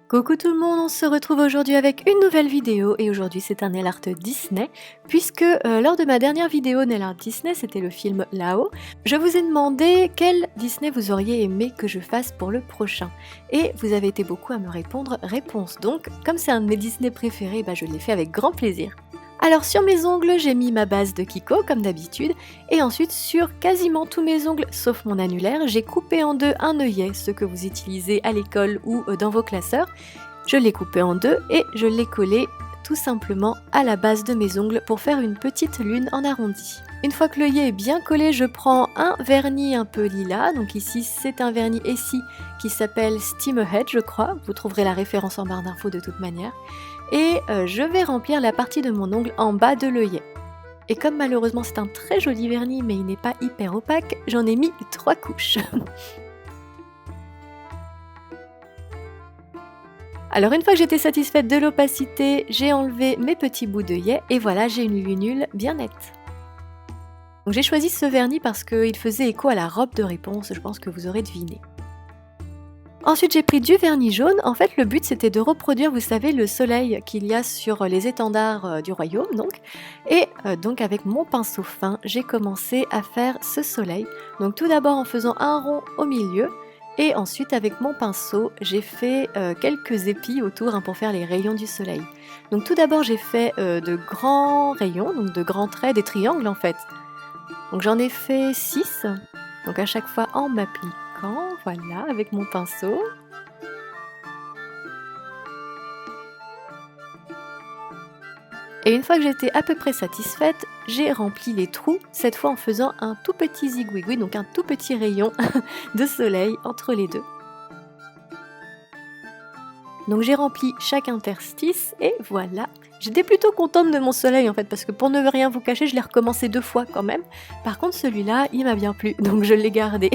Coucou tout le monde, on se retrouve aujourd'hui avec une nouvelle vidéo et aujourd'hui c'est un nail art Disney puisque lors de ma dernière vidéo nail art Disney, c'était le film Là-haut, je vous ai demandé quel Disney vous auriez aimé que je fasse pour le prochain et vous avez été beaucoup à me répondre réponse, donc comme c'est un de mes Disney préférés, je l'ai fait avec grand plaisir. Alors sur mes ongles, j'ai mis ma base de Kiko comme d'habitude et ensuite sur quasiment tous mes ongles sauf mon annulaire, j'ai coupé en deux un œillet, ce que vous utilisez à l'école ou dans vos classeurs. Je l'ai coupé en deux et je l'ai collé tout simplement à la base de mes ongles pour faire une petite lune en arrondi. Une fois que l'œillet est bien collé, je prends un vernis un peu lilas, donc ici c'est un vernis Essie qui s'appelle Steam Ahead je crois, vous trouverez la référence en barre d'infos de toute manière. Et je vais remplir la partie de mon ongle en bas de l'œillet. Et comme malheureusement c'est un très joli vernis mais il n'est pas hyper opaque, j'en ai mis 3 couches. Alors une fois que j'étais satisfaite de l'opacité, j'ai enlevé mes petits bouts d'œillet et voilà, j'ai une lunule bien nette. Donc j'ai choisi ce vernis parce qu'il faisait écho à la robe de réponse, je pense que vous aurez deviné. Ensuite j'ai pris du vernis jaune, en fait le but c'était de reproduire, vous savez, le soleil qu'il y a sur les étendards du royaume donc. Et donc avec mon pinceau fin, j'ai commencé à faire ce soleil. Donc tout d'abord en faisant un rond au milieu, et ensuite avec mon pinceau, j'ai fait quelques épis autour pour faire les rayons du soleil. Donc tout d'abord j'ai fait de grands rayons, donc de grands traits, des triangles en fait. Donc j'en ai fait 6, donc à chaque fois en m'appliquant. Voilà, avec mon pinceau. Et une fois que j'étais à peu près satisfaite, j'ai rempli les trous, cette fois en faisant un tout petit zigouigoui, donc un tout petit rayon de soleil entre les deux. Donc j'ai rempli chaque interstice et voilà. J'étais plutôt contente de mon soleil en fait, parce que pour ne rien vous cacher, je l'ai recommencé 2 fois quand même. Par contre celui-là, il m'a bien plu, donc je l'ai gardé.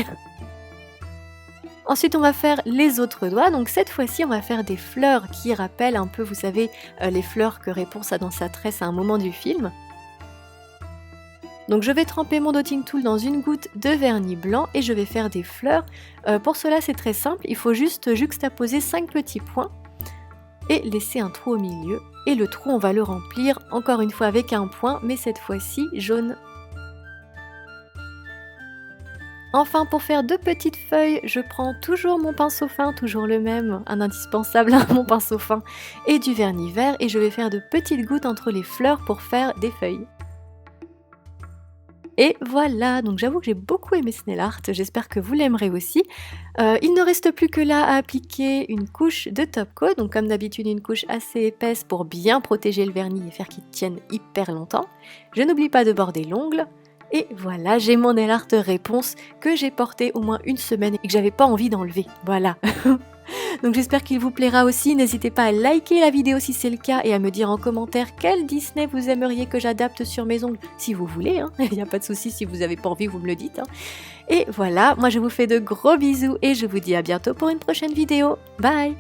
Ensuite on va faire les autres doigts, donc cette fois-ci on va faire des fleurs qui rappellent un peu, vous savez, les fleurs que Réponse a dans sa tresse à un moment du film. Donc je vais tremper mon dotting tool dans une goutte de vernis blanc et je vais faire des fleurs. Pour cela c'est très simple, il faut juste juxtaposer 5 petits points et laisser un trou au milieu. Et le trou on va le remplir encore une fois avec un point, mais cette fois-ci jaune. Enfin, pour faire 2 petites feuilles, je prends toujours mon pinceau fin, toujours le même, un indispensable, mon pinceau fin, et du vernis vert, et je vais faire de petites gouttes entre les fleurs pour faire des feuilles. Et voilà, donc j'avoue que j'ai beaucoup aimé ce nail art, j'espère que vous l'aimerez aussi. Il ne reste plus que là à appliquer une couche de top coat, donc comme d'habitude une couche assez épaisse pour bien protéger le vernis et faire qu'il tienne hyper longtemps. Je n'oublie pas de border l'ongle. Et voilà, j'ai mon nail art Réponse que j'ai porté au moins une semaine et que j'avais pas envie d'enlever. Voilà. Donc j'espère qu'il vous plaira aussi. N'hésitez pas à liker la vidéo si c'est le cas et à me dire en commentaire quel Disney vous aimeriez que j'adapte sur mes ongles. Si vous voulez, hein. Il n'y a pas de souci, si vous n'avez pas envie, vous me le dites. Hein. Et voilà, moi je vous fais de gros bisous et je vous dis à bientôt pour une prochaine vidéo. Bye!